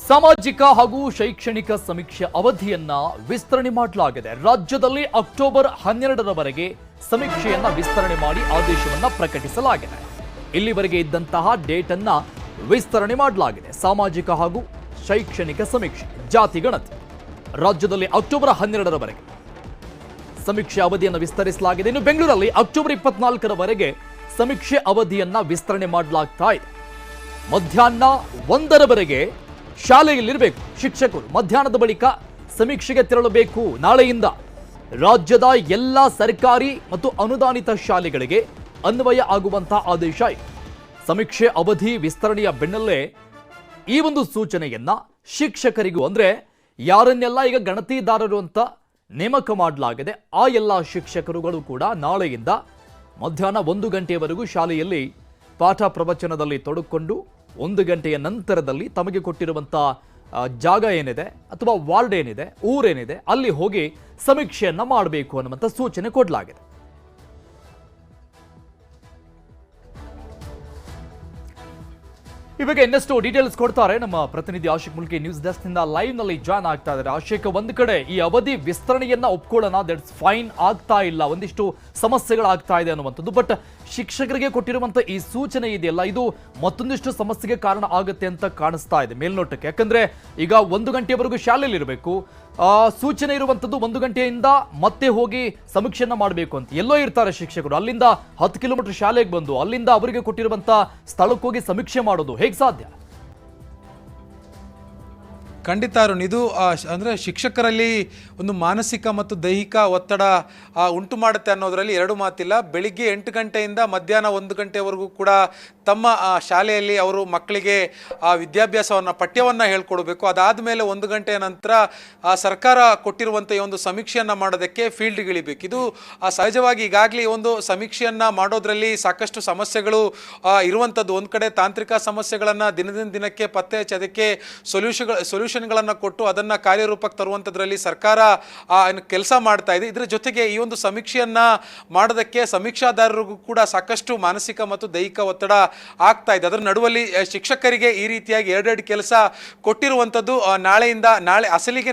ಸಾಮಾಜಿಕ ಹಾಗೂ ಶೈಕ್ಷಣಿಕ ಸಮೀಕ್ಷೆ ಅವಧಿಯನ್ನ ವಿಸ್ತರಣೆ ಮಾಡಲಾಗಿದೆ. ರಾಜ್ಯದಲ್ಲಿ ಅಕ್ಟೋಬರ್ 12ರವರೆಗೆ ಸಮೀಕ್ಷೆಯನ್ನ ವಿಸ್ತರಣೆ ಮಾಡಿ ಆದೇಶವನ್ನ ಪ್ರಕಟಿಸಲಾಗಿದೆ. ಇಲ್ಲಿವರೆಗೆ ಇದ್ದಂತಹ ಡೇಟ್ ಅನ್ನ ವಿಸ್ತರಣೆ ಮಾಡಲಾಗಿದೆ. ಸಾಮಾಜಿಕ ಹಾಗೂ ಶೈಕ್ಷಣಿಕ ಸಮೀಕ್ಷೆ ಜಾತಿ ಗಣತಿ ರಾಜ್ಯದಲ್ಲಿ ಅಕ್ಟೋಬರ್ 12ರವರೆಗೆ ಸಮೀಕ್ಷೆ ಅವಧಿಯನ್ನು ವಿಸ್ತರಿಸಲಾಗಿದೆ. ಇನ್ನು ಬೆಂಗಳೂರಲ್ಲಿ ಅಕ್ಟೋಬರ್ 24ರವರೆಗೆ ಸಮೀಕ್ಷೆ ಅವಧಿಯನ್ನ ವಿಸ್ತರಣೆ ಮಾಡಲಾಗ್ತಾ ಇದೆ. ಮಧ್ಯಾಹ್ನ 1ರವರೆಗೆ ಶಾಲೆಯಲ್ಲಿರಬೇಕು ಶಿಕ್ಷಕರು. ಮಧ್ಯಾಹ್ನದ ಬಳಿಕ ಸಮೀಕ್ಷೆಗೆ ತೆರಳಬೇಕು. ನಾಳೆಯಿಂದ ರಾಜ್ಯದ ಎಲ್ಲ ಸರ್ಕಾರಿ ಮತ್ತು ಅನುದಾನಿತ ಶಾಲೆಗಳಿಗೆ ಅನ್ವಯ ಆಗುವಂತಹ ಆದೇಶ ಇದೆ. ಸಮೀಕ್ಷೆ ಅವಧಿ ವಿಸ್ತರಣೆಯ ಬೆನ್ನಲ್ಲೇ ಈ ಒಂದು ಸೂಚನೆಯನ್ನ ಶಿಕ್ಷಕರಿಗೂ, ಅಂದ್ರೆ ಯಾರನ್ನೆಲ್ಲ ಈಗ ಗಣತಿದಾರರು ಅಂತ ನೇಮಕ ಮಾಡಲಾಗಿದೆ ಆ ಎಲ್ಲ ಶಿಕ್ಷಕರುಗಳು ಕೂಡ ನಾಳೆಯಿಂದ ಮಧ್ಯಾಹ್ನ 1 ಗಂಟೆಯವರೆಗೂ ಶಾಲೆಯಲ್ಲಿ ಪಾಠ ಪ್ರವಚನದಲ್ಲಿ ತೊಡಗಿಕೊಂಡು 1 ಗಂಟೆಯ ನಂತರದಲ್ಲಿ ತಮಗೆ ಕೊಟ್ಟಿರುವಂತಹ ಜಾಗ ಏನಿದೆ ಅಥವಾ ವಾರ್ಡ್ ಏನಿದೆ, ಊರೇನಿದೆ, ಅಲ್ಲಿ ಹೋಗಿ ಸಮೀಕ್ಷೆಯನ್ನ ಮಾಡಬೇಕು ಅನ್ನುವಂಥ ಸೂಚನೆ ಕೊಡಲಾಗಿದೆ. ಇವಾಗ ಇನ್ನಷ್ಟು ಡೀಟೇಲ್ಸ್ ಕೊಡ್ತಾರೆ ನಮ್ಮ ಪ್ರತಿನಿಧಿ ಆಶಿಕ್ ಮುಲ್ಕಿ. ನ್ಯೂಸ್ ಡೆಸ್ಕ್ ನಿಂದ ಲೈವ್ ನಲ್ಲಿ ಜಾಯ್ನ್ ಆಗ್ತಾ ಇದ್ದಾರೆ. ಆಶಿಕ್, ಒಂದು ಕಡೆ ಈ ಅವಧಿ ವಿಸ್ತರಣೆಯನ್ನ ಒಪ್ಕೊಳ್ಳೋಣ, ದಟ್ಸ್ ಫೈನ್, ಆಗ್ತಾ ಇಲ್ಲ, ಒಂದಿಷ್ಟು ಸಮಸ್ಯೆಗಳಾಗ್ತಾ ಇದೆ ಅನ್ನುವಂಥದ್ದು. ಬಟ್ ಶಿಕ್ಷಕರಿಗೆ ಕೊಟ್ಟಿರುವಂತ ಈ ಸೂಚನೆ ಇದೆಯಲ್ಲ, ಇದು ಮತ್ತೊಂದಿಷ್ಟು ಸಮಸ್ಯೆಗೆ ಕಾರಣ ಆಗುತ್ತೆ ಅಂತ ಕಾಣಿಸ್ತಾ ಇದೆ ಮೇಲ್ನೋಟಕ್ಕೆ. ಯಾಕಂದ್ರೆ ಈಗ 1 ಗಂಟೆಯವರೆಗೂ ಶಾಲೆಯಲ್ಲಿ ಇರಬೇಕು, ಸೂಚನೆ ಇರುವಂತದ್ದು 1 ಗಂಟೆಯಿಂದ ಮತ್ತೆ ಹೋಗಿ ಸಮೀಕ್ಷೆಯನ್ನ ಮಾಡಬೇಕು ಅಂತ. ಎಲ್ಲೋ ಇರ್ತಾರೆ ಶಿಕ್ಷಕರು, ಅಲ್ಲಿಂದ 10 ಕಿಲೋಮೀಟರ್ ಶಾಲೆಗೆ ಬಂದು ಅಲ್ಲಿಂದ ಅವರಿಗೆ ಕೊಟ್ಟಿರುವಂತ ಸ್ಥಳಕ್ಕೆ ಹೋಗಿ ಸಮೀಕ್ಷೆ ಮಾಡೋದು ಹೇಗೆ ಸಾಧ್ಯ? ಖಂಡಿತ ಅರುಣ್, ಇದು ಅಂದರೆ ಶಿಕ್ಷಕರಲ್ಲಿ ಒಂದು ಮಾನಸಿಕ ಮತ್ತು ದೈಹಿಕ ಒತ್ತಡ ಉಂಟು ಮಾಡುತ್ತೆ ಅನ್ನೋದರಲ್ಲಿ ಎರಡು ಮಾತಿಲ್ಲ. ಬೆಳಿಗ್ಗೆ 8 ಗಂಟೆಯಿಂದ ಮಧ್ಯಾಹ್ನ 1 ಗಂಟೆವರೆಗೂ ಕೂಡ ತಮ್ಮ ಶಾಲೆಯಲ್ಲಿ ಅವರು ಮಕ್ಕಳಿಗೆ ವಿದ್ಯಾಭ್ಯಾಸವನ್ನು ಪಠ್ಯವನ್ನು ಹೇಳ್ಕೊಡ್ಬೇಕು. ಅದಾದ ಮೇಲೆ 1 ಗಂಟೆಯ ನಂತರ ಸರ್ಕಾರ ಕೊಟ್ಟಿರುವಂಥ ಈ ಒಂದು ಸಮೀಕ್ಷೆಯನ್ನು ಮಾಡೋದಕ್ಕೆ ಫೀಲ್ಡ್ಗಿಳಿಬೇಕು. ಇದು ಸಹಜವಾಗಿ ಈಗಾಗಲೇ ಈ ಒಂದು ಸಮೀಕ್ಷೆಯನ್ನು ಮಾಡೋದ್ರಲ್ಲಿ ಸಾಕಷ್ಟು ಸಮಸ್ಯೆಗಳು ಇರುವಂಥದ್ದು. ಒಂದು ಕಡೆ ತಾಂತ್ರಿಕ ಸಮಸ್ಯೆಗಳನ್ನು ದಿನದಿಂದ ದಿನಕ್ಕೆ ಪತ್ತೆ ಹಚ್ಚಿ ಅದಕ್ಕೆ ಸೊಲ್ಯೂಷನ್ಗಳನ್ನು ಕೊಟ್ಟು ಅದನ್ನು ಕಾರ್ಯರೂಪಕ್ಕೆ ತರುವಂಥದ್ರಲ್ಲಿ ಸರ್ಕಾರ ಕೆಲಸ ಮಾಡ್ತಾ ಇದೆ. ಇದರ ಜೊತೆಗೆ ಈ ಒಂದು ಸಮೀಕ್ಷೆಯನ್ನು ಮಾಡೋದಕ್ಕೆ ಸಮೀಕ್ಷಾದಾರರಿಗೂ ಕೂಡ ಸಾಕಷ್ಟು ಮಾನಸಿಕ ಮತ್ತು ದೈಹಿಕ ಒತ್ತಡ ಆಗ್ತಾ ಇದೆ. ಅದರ ನಡುವಲ್ಲಿ ಶಿಕ್ಷಕರಿಗೆ ಈ ರೀತಿಯಾಗಿ ಎರಡೆರಡು ಕೆಲಸ ಕೊಟ್ಟಿರುವಂಥದ್ದು.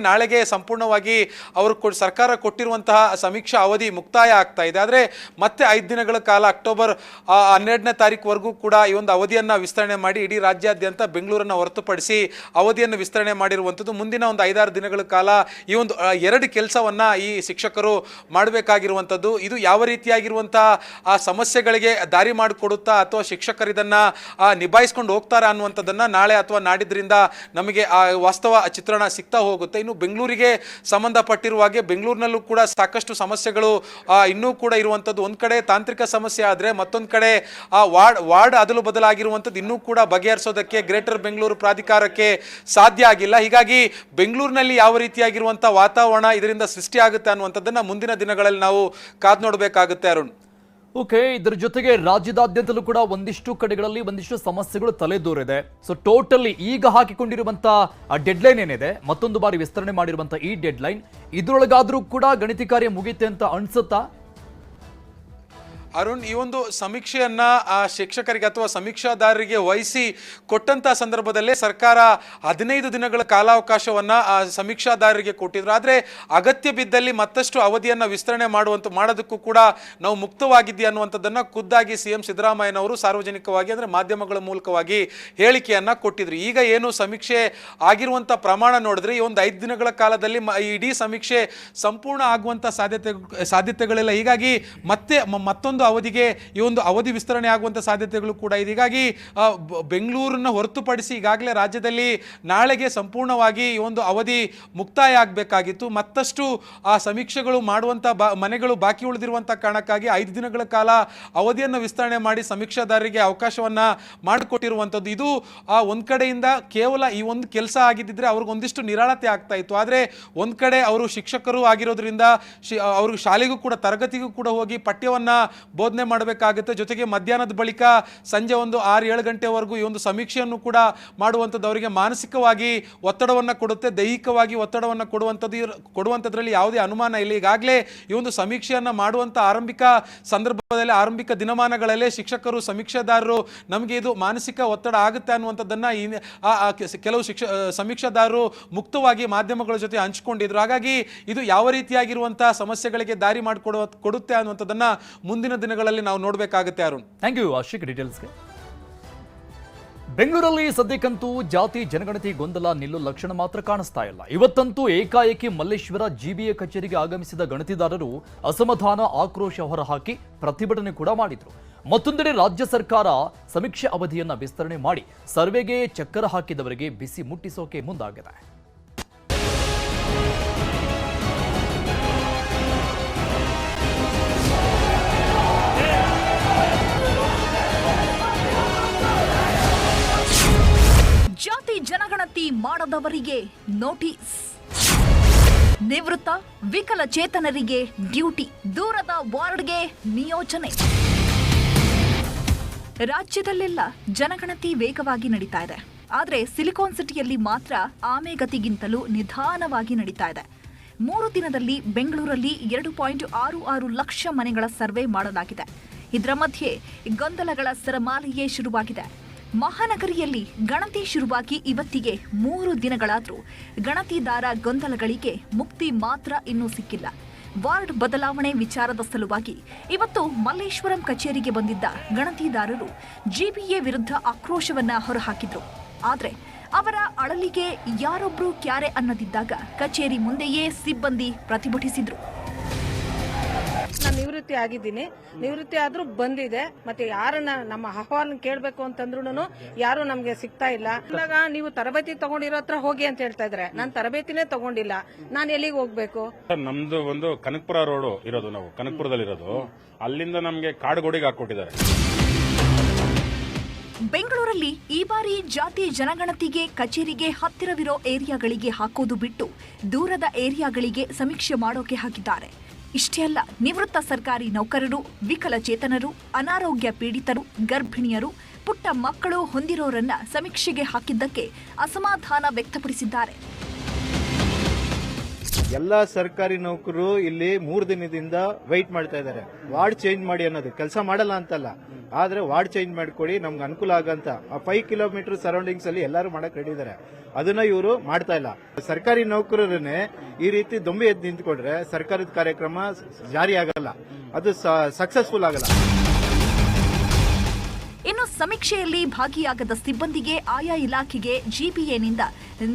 ನಾಳೆಗೆ ಸಂಪೂರ್ಣವಾಗಿ ಅವರು ಸರ್ಕಾರ ಕೊಟ್ಟಿರುವಂತಹ ಸಮೀಕ್ಷಾ ಅವಧಿ ಮುಕ್ತಾಯ ಆಗ್ತಾ ಇದೆ. ಆದರೆ ಮತ್ತೆ 5 ದಿನಗಳ ಕಾಲ ಅಕ್ಟೋಬರ್ 12ನೇ ತಾರೀಕುವರೆಗೂ ಕೂಡ ಈ ಒಂದು ಅವಧಿಯನ್ನು ವಿಸ್ತರಣೆ ಮಾಡಿ ಇಡೀ ರಾಜ್ಯಾದ್ಯಂತ ಬೆಂಗಳೂರನ್ನು ಹೊರತುಪಡಿಸಿ ಅವಧಿಯನ್ನು ವಿಸ್ತರಣೆ ಮಾಡಿರುವಂಥದ್ದು. ಮುಂದಿನ ಒಂದು 5-6 ದಿನಗಳ ಕಾಲ ಈ ಒಂದು 2 ಕೆಲಸವನ್ನು ಈ ಶಿಕ್ಷಕರು ಮಾಡಬೇಕಾಗಿರುವಂಥದ್ದು. ಇದು ಯಾವ ರೀತಿಯಾಗಿರುವಂತಹ ಸಮಸ್ಯೆಗಳಿಗೆ ದಾರಿ ಮಾಡಿಕೊಡುತ್ತಾ ಅಥವಾ ಶಿಕ್ಷಕರು ಇದನ್ನು ನಿಭಾಯಿಸ್ಕೊಂಡು ಹೋಗ್ತಾರಾ ಅನ್ನುವಂಥದ್ದನ್ನು ನಾಳೆ ಅಥವಾ ನಾಡಿದ್ರಿಂದ ನಮಗೆ ವಾಸ್ತವ ಚಿತ್ರಣ ಸಿಗ್ತಾ ಹೋಗುತ್ತೆ. ಇನ್ನು ಬೆಂಗಳೂರಿಗೆ ಸಂಬಂಧಪಟ್ಟಿರುವ ಹಾಗೆ ಬೆಂಗಳೂರಿನಲ್ಲೂ ಕೂಡ ಸಾಕಷ್ಟು ಸಮಸ್ಯೆಗಳು ಇನ್ನೂ ಕೂಡ ಇರುವಂಥದ್ದು. ಒಂದು ಕಡೆ ತಾಂತ್ರಿಕ ಸಮಸ್ಯೆ ಆದರೆ ಮತ್ತೊಂದು ಕಡೆ ವಾರ್ಡ್ ಅದಲು ಬದಲಾಗಿರುವಂಥದ್ದು ಇನ್ನೂ ಕೂಡ ಬಗೆಹರಿಸೋದಕ್ಕೆ ಗ್ರೇಟರ್ ಬೆಂಗಳೂರು ಪ್ರಾಧಿಕಾರಕ್ಕೆ ಸಾಧ್ಯ ಆಗಿಲ್ಲ. ಹೀಗಾಗಿ ಬೆಂಗಳೂರಿನಲ್ಲಿ ಯಾವ ರೀತಿಯಾಗಿರುವಂಥ ವಾತಾವರಣ ಇದರಿಂದ ಸೃಷ್ಟಿಯಾಗುತ್ತೆ ಅನ್ನುವಂಥದ್ದನ್ನು ಮುಂದಿನ ದಿನಗಳಲ್ಲಿ ನಾವು ಕಾದು ನೋಡಬೇಕಾಗುತ್ತೆ ಅರುಣ್. ಓಕೆ, ಇದರ ಜೊತೆಗೆ ರಾಜ್ಯದಾದ್ಯಂತಲೂ ಕೂಡ ಒಂದಿಷ್ಟು ಕಡೆಗಳಲ್ಲಿ ಒಂದಿಷ್ಟು ಸಮಸ್ಯೆಗಳು ತಲೆದೋರಿದೆ. ಸೊ ಟೋಟಲಿ ಈಗ ಹಾಕಿಕೊಂಡಿರುವಂತಹ ಡೆಡ್ಲೈನ್ ಏನಿದೆ, ಮತ್ತೊಂದು ಬಾರಿ ವಿಸ್ತರಣೆ ಮಾಡಿರುವಂತಹ ಈ ಡೆಡ್ಲೈನ್, ಇದರೊಳಗಾದ್ರೂ ಕೂಡ ಗಣತಿ ಕಾರ್ಯ ಮುಗಿಯುತ್ತೆ ಅಂತ ಅನ್ಸುತ್ತಾ ಅರುಣ್? ಈ ಒಂದು ಸಮೀಕ್ಷೆಯನ್ನ ಶಿಕ್ಷಕರಿಗೆ ಅಥವಾ ಸಮೀಕ್ಷಾದಾರರಿಗೆ ವಹಿಸಿ ಕೊಟ್ಟಂತಹ ಸಂದರ್ಭದಲ್ಲೇ ಸರ್ಕಾರ 15 ದಿನಗಳ ಕಾಲಾವಕಾಶವನ್ನ ಸಮೀಕ್ಷಾದಾರರಿಗೆ ಕೊಟ್ಟಿದ್ರು. ಆದರೆ ಅಗತ್ಯ ಬಿದ್ದಲ್ಲಿ ಮತ್ತಷ್ಟು ಅವಧಿಯನ್ನ ವಿಸ್ತರಣೆ ಮಾಡೋದಕ್ಕೂ ಕೂಡ ನಾವು ಮುಕ್ತವಾಗಿದ್ದೀವಿ ಅನ್ನುವಂಥದ್ದನ್ನ ಖುದ್ದಾಗಿ ಸಿಎಂ ಸಿದ್ದರಾಮಯ್ಯನವರು ಸಾರ್ವಜನಿಕವಾಗಿ ಅಂದರೆ ಮಾಧ್ಯಮಗಳ ಮೂಲಕವಾಗಿ ಹೇಳಿಕೆಯನ್ನ ಕೊಟ್ಟಿದ್ರು. ಈಗ ಏನು ಸಮೀಕ್ಷೆ ಆಗಿರುವಂಥ ಪ್ರಮಾಣ ನೋಡಿದ್ರೆ ಈ ಒಂದು 5 ದಿನಗಳ ಕಾಲದಲ್ಲಿ ಇಡೀ ಸಮೀಕ್ಷೆ ಸಂಪೂರ್ಣ ಆಗುವಂಥ ಸಾಧ್ಯತೆಗಳಿಲ್ಲ. ಹೀಗಾಗಿ ಮತ್ತೊಂದು ಅವಧಿಗೆ ಈ ಒಂದು ಅವಧಿ ವಿಸ್ತರಣೆ ಆಗುವಂಥ ಸಾಧ್ಯತೆಗಳು ಕೂಡ ಇದೆ. ಹೀಗಾಗಿ ಬೆಂಗಳೂರನ್ನು ಹೊರತುಪಡಿಸಿ ಈಗಾಗಲೇ ರಾಜ್ಯದಲ್ಲಿ ನಾಳೆಗೆ ಸಂಪೂರ್ಣವಾಗಿ ಈ ಒಂದು ಅವಧಿ ಮುಕ್ತಾಯ ಆಗಬೇಕಾಗಿತ್ತು. ಮತ್ತಷ್ಟು ಸಮೀಕ್ಷೆಗಳು ಮಾಡುವಂಥ ಮನೆಗಳು ಬಾಕಿ ಉಳಿದಿರುವಂಥ ಕಾರಣಕ್ಕಾಗಿ 5 ದಿನಗಳ ಕಾಲ ಅವಧಿಯನ್ನು ವಿಸ್ತರಣೆ ಮಾಡಿ ಸಮೀಕ್ಷಾದಾರರಿಗೆ ಅವಕಾಶವನ್ನು ಮಾಡಿಕೊಟ್ಟಿರುವಂಥದ್ದು. ಇದು ಒಂದು ಕಡೆಯಿಂದ ಕೇವಲ ಈ ಒಂದು ಕೆಲಸ ಆಗಿದ್ದಿದ್ರೆ ಅವ್ರಿಗೊಂದಿಷ್ಟು ನಿರಾಳತೆ ಆಗ್ತಾ ಇತ್ತು. ಆದರೆ ಒಂದು ಕಡೆ ಅವರು ಶಿಕ್ಷಕರು ಆಗಿರೋದ್ರಿಂದ ಅವ್ರಿಗೆ ಶಾಲೆಗೂ ಕೂಡ ತರಗತಿಗೂ ಕೂಡ ಹೋಗಿ ಪಠ್ಯವನ್ನು ಬೋಧನೆ ಮಾಡಬೇಕಾಗುತ್ತೆ. ಜೊತೆಗೆ ಮಧ್ಯಾಹ್ನದ ಬಳಿಕ ಸಂಜೆ ಒಂದು 6-7 ಗಂಟೆವರೆಗೂ ಈ ಒಂದು ಸಮೀಕ್ಷೆಯನ್ನು ಕೂಡ ಮಾಡುವಂಥದ್ದು ಅವರಿಗೆ ಮಾನಸಿಕವಾಗಿ ಒತ್ತಡವನ್ನು ಕೊಡುತ್ತೆ, ದೈಹಿಕವಾಗಿ ಒತ್ತಡವನ್ನು ಕೊಡುವಂಥದ್ರಲ್ಲಿ ಯಾವುದೇ ಅನುಮಾನ ಇಲ್ಲ. ಈಗಾಗಲೇ ಈ ಒಂದು ಸಮೀಕ್ಷೆಯನ್ನು ಮಾಡುವಂಥ ಆರಂಭಿಕ ಸಂದರ್ಭದಲ್ಲಿ, ಆರಂಭಿಕ ದಿನಮಾನಗಳಲ್ಲೇ ಶಿಕ್ಷಕರು, ಸಮೀಕ್ಷೆದಾರರು ನಮಗೆ ಇದು ಮಾನಸಿಕ ಒತ್ತಡ ಆಗುತ್ತೆ ಅನ್ನುವಂಥದ್ದನ್ನು ಕೆಲವು ಸಮೀಕ್ಷಾದಾರರು ಮುಕ್ತವಾಗಿ ಮಾಧ್ಯಮಗಳ ಜೊತೆ ಹಂಚಿಕೊಂಡಿದ್ರು. ಹಾಗಾಗಿ ಇದು ಯಾವ ರೀತಿಯಾಗಿರುವಂಥ ಸಮಸ್ಯೆಗಳಿಗೆ ದಾರಿ ಮಾಡಿಕೊಡುತ್ತೆ ಅನ್ನುವಂಥದ್ದನ್ನು ಮುಂದಿನ ದಿನಗಳಲ್ಲಿ ನಾವು ನೋಡಬೇಕಾಗುತ್ತೆ. ಅರುಣ್, ಥ್ಯಾಂಕ್ ಯು ಆಶಿಕ್ ಡೀಟೇಲ್ಸ್ಗೆ. ಬೆಂಗಳೂರಲ್ಲಿ ಸದ್ಯಕ್ಕಂತೂ ಜಾತಿ ಜನಗಣತಿ ಗೊಂದಲ ನಿಲ್ಲೋ ಲಕ್ಷಣ ಮಾತ್ರ ಕಾಣಿಸ್ತಾ ಇಲ್ಲ. ಇವತ್ತಂತೂ ಏಕಾಏಕಿ ಮಲ್ಲೇಶ್ವರ ಜಿಬಿಎ ಕಚೇರಿಗೆ ಆಗಮಿಸಿದ ಗಣತಿದಾರರು ಅಸಮಾಧಾನ, ಆಕ್ರೋಶ ಹೊರಹಾಕಿ ಪ್ರತಿಭಟನೆ ಕೂಡ ಮಾಡಿದ್ರು. ಮತ್ತೊಂದೆಡೆ ರಾಜ್ಯ ಸರ್ಕಾರ ಸಮೀಕ್ಷೆ ಅವಧಿಯನ್ನ ವಿಸ್ತರಣೆ ಮಾಡಿ ಸರ್ವೆಗೆ ಚಕ್ಕರ ಹಾಕಿದವರಿಗೆ ಬಿಸಿ ಮುಟ್ಟಿಸೋಕೆ ಮುಂದಾಗಿದೆ. ಜಾತಿ ಜನಗಣತಿ ಮಾಡದವರಿಗೆ ನೋಟಿಸ್, ನಿವೃತ್ತ ವಿಕಲಚೇತನರಿಗೆ ಡ್ಯೂಟಿ, ದೂರದ ವಾರ್ಡ್ಗೆ ನಿಯೋಜನೆ. ರಾಜ್ಯದಲ್ಲೆಲ್ಲ ಜನಗಣತಿ ವೇಗವಾಗಿ ನಡೀತಾ ಇದೆ. ಆದರೆ ಸಿಲಿಕಾನ್ ಸಿಟಿಯಲ್ಲಿ ಮಾತ್ರ ಆಮೆಗತಿಗಿಂತಲೂ ನಿಧಾನವಾಗಿ ನಡೀತಾ ಇದೆ. 3 ದಿನದಲ್ಲಿ ಬೆಂಗಳೂರಲ್ಲಿ 2.66 ಲಕ್ಷ ಮನೆಗಳ ಸರ್ವೆ ಮಾಡಲಾಗಿದೆ. ಇದರ ಮಧ್ಯೆ ಗೊಂದಲಗಳ ಸರಮಾಲೆಯೇ ಶುರುವಾಗಿದೆ. ಮಹಾನಗರಿಯಲ್ಲಿ ಗಣತಿ ಶುರುವಾಗಿ ಇವತ್ತಿಗೆ 3 ದಿನಗಳಾದರೂ ಗಣತಿದಾರ ಗೊಂದಲಗಳಿಗೆ ಮುಕ್ತಿ ಮಾತ್ರ ಇನ್ನೂ ಸಿಕ್ಕಿಲ್ಲ. ವಾರ್ಡ್ ಬದಲಾವಣೆ ವಿಚಾರದ ಸಲುವಾಗಿ ಇವತ್ತು ಮಲ್ಲೇಶ್ವರಂ ಕಚೇರಿಗೆ ಬಂದಿದ್ದ ಗಣತಿದಾರರು ಜಿಬಿಎ ವಿರುದ್ಧ ಆಕ್ರೋಶವನ್ನ ಹೊರಹಾಕಿದ್ರು. ಆದರೆ ಅವರ ಅಳಲಿಗೆ ಯಾರೊಬ್ರು ಕ್ಯಾರೆ ಅನ್ನದಿದ್ದಾಗ ಕಚೇರಿ ಮುಂದೆಯೇ ಸಿಬ್ಬಂದಿ ಪ್ರತಿಭಟಿಸಿದ್ರು. ನಾನು ನಿವೃತ್ತಿ ಆಗಿದ್ದೀನಿ, ನಿವೃತ್ತಿ ಆದ್ರೂ ಬಂದಿದೆ. ಮತ್ತೆ ಯಾರನ್ನ ನಮ್ಮ ಅಹವಾಲನ್ನ ಕೇಳಬೇಕು ಅಂತಂದ್ರೂ ಯಾರು ನಮ್ಗೆ ಸಿಗ್ತಾ ಇಲ್ಲ. ಇವಾಗ ನೀವು ತರಬೇತಿ ತಗೊಂಡಿರೋ ಹತ್ರ ಹೋಗಿ ಅಂತ ಹೇಳ್ತಾ ಇದ್ರೆ, ನಾನು ತರಬೇತಿನೇ ತಗೊಂಡಿಲ್ಲ, ನಾನು ಎಲ್ಲಿಗೆ ಹೋಗ್ಬೇಕು? ನಮ್ದು ಒಂದು ಕನಕಪುರ ರೋಡ್ ಇರೋದು, ನಾವು ಕನಕಪುರದಲ್ಲಿರೋದು, ಅಲ್ಲಿಂದ ನಮ್ಗೆ ಕಾಡುಗೋಡಿಗೆ ಹಾಕೊಟ್ಟಿದ್ದಾರೆ. ಬೆಂಗಳೂರಲ್ಲಿ ಈ ಬಾರಿ ಜಾತಿ ಜನಗಣತಿಗೆ ಕಚೇರಿಗೆ ಹತ್ತಿರವಿರೋ ಏರಿಯಾಗಳಿಗೆ ಹಾಕೋದು ಬಿಟ್ಟು ದೂರದ ಏರಿಯಾಗಳಿಗೆ ಸಮೀಕ್ಷೆ ಮಾಡೋಕೆ ಹಾಕಿದ್ದಾರೆ. ಇಷ್ಟೇ ಅಲ್ಲ, ನಿವೃತ್ತ ಸರ್ಕಾರಿ ನೌಕರರು, ವಿಕಲಚೇತನರು, ಅನಾರೋಗ್ಯ ಪೀಡಿತರು, ಗರ್ಭಿಣಿಯರು, ಪುಟ್ಟ ಮಕ್ಕಳು ಹೊಂದಿರೋರನ್ನ ಸಮೀಕ್ಷೆಗೆ ಹಾಕಿದ್ದಕ್ಕೆ ಅಸಮಾಧಾನ ವ್ಯಕ್ತಪಡಿಸಿದ್ದಾರೆ. ಎಲ್ಲ ಸರ್ಕಾರಿ ನೌಕರರು ಇಲ್ಲಿ 3 ದಿನದಿಂದ ವೆಯ್ಟ್ ಮಾಡ್ತಾ ಇದ್ದಾರೆ. ವಾರ್ಡ್ ಚೇಂಜ್ ಮಾಡಿ ಅನ್ನೋದು ಕೆಲಸ ಮಾಡಲ್ಲ ಅಂತಲ್ಲ, ಆದ್ರೆ ವಾರ್ಡ್ ಚೇಂಜ್ ಮಾಡಿಕೊಡಿ, ನಮ್ಗೆ ಅನುಕೂಲ ಆಗಂತ. ಆ 5 ಕಿಲೋಮೀಟರ್ ಸರೌಂಡಿಂಗ್ಸ್ ಅಲ್ಲಿ ಎಲ್ಲರೂ ಮಾಡಕ್ ರೆಡಿ ಇದ್ದಾರೆ. ಅದನ್ನ ಇವರು ಮಾಡ್ತಾ ಇಲ್ಲ. ಸರ್ಕಾರಿ ನೌಕರರನ್ನೇ ಈ ರೀತಿ ದೊಂಬಿ ಎದ್ದು ನಿಂತ್ಕೊಂಡ್ರೆ ಸರ್ಕಾರದ ಕಾರ್ಯಕ್ರಮ ಜಾರಿ ಆಗಲ್ಲ, ಅದು ಸಕ್ಸಸ್ಫುಲ್ ಆಗಲ್ಲ. ಇನ್ನು ಸಮೀಕ್ಷೆಯಲ್ಲಿ ಭಾಗಿಯಾಗದ ಸಿಬ್ಬಂದಿಗೆ ಆಯಾ ಇಲಾಖೆಗೆ ಜಿಬಿಎನಿಂದ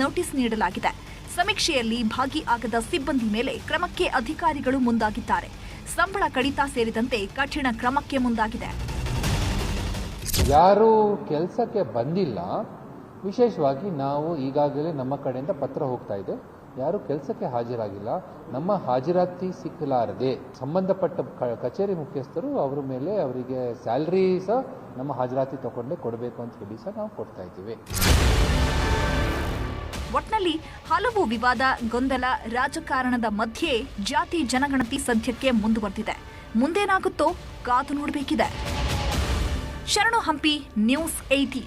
ನೋಟಿಸ್ ನೀಡಲಾಗಿದೆ. ಸಮೀಕ್ಷೆಯಲ್ಲಿ ಭಾಗಿಯಾಗದ ಸಿಬ್ಬಂದಿ ಮೇಲೆ ಕ್ರಮಕ್ಕೆ ಅಧಿಕಾರಿಗಳು ಮುಂದಾಗಿದ್ದಾರೆ. ಸಂಬಳ ಕಡಿತ ಸೇರಿದಂತೆ ಕಠಿಣ ಕ್ರಮಕ್ಕೆ ಮುಂದಾಗಿದೆ. ಯಾರು ಕೆಲಸಕ್ಕೆ ಬಂದಿಲ್ಲ, ವಿಶೇಷವಾಗಿ ನಾವು ಈಗಾಗಲೇ ನಮ್ಮ ಕಡೆಯಿಂದ ಪತ್ರ ಹೋಗ್ತಾ ಇದೆ, ಯಾರು ಕೆಲಸಕ್ಕೆ ಹಾಜರಾಗಿಲ್ಲ, ನಮ್ಮ ಹಾಜರಾತಿ ಸಿಕ್ಕಲಾರದೆ ಸಂಬಂಧಪಟ್ಟ ಕಚೇರಿ ಮುಖ್ಯಸ್ಥರು ಅವರ ಮೇಲೆ ಅವರಿಗೆ ಸ್ಯಾಲರಿ ಸಹ ನಮ್ಮ ಹಾಜರಾತಿ ತಗೊಂಡೇ ಕೊಡಬೇಕು ಅಂತ ಹೇಳಿ ಸಹ ನಾವು ಕೊಡ್ತಾ ಇದ್ದೀವಿ. ಒಟ್ನಲ್ಲಿ ಹಲವು ವಿವಾದ, ಗೊಂದಲ, ರಾಜಕಾರಣದ ಮಧ್ಯೆ ಜಾತಿ ಜನಗಣತಿ ಸದ್ಯಕ್ಕೆ ಮುಂದುವರೆದಿದೆ. ಮುಂದೇನಾಗುತ್ತೋ ಕಾದು ನೋಡಬೇಕಿದೆ. ಶರಣು ಹಂಪಿ, ನ್ಯೂಸ್ 18.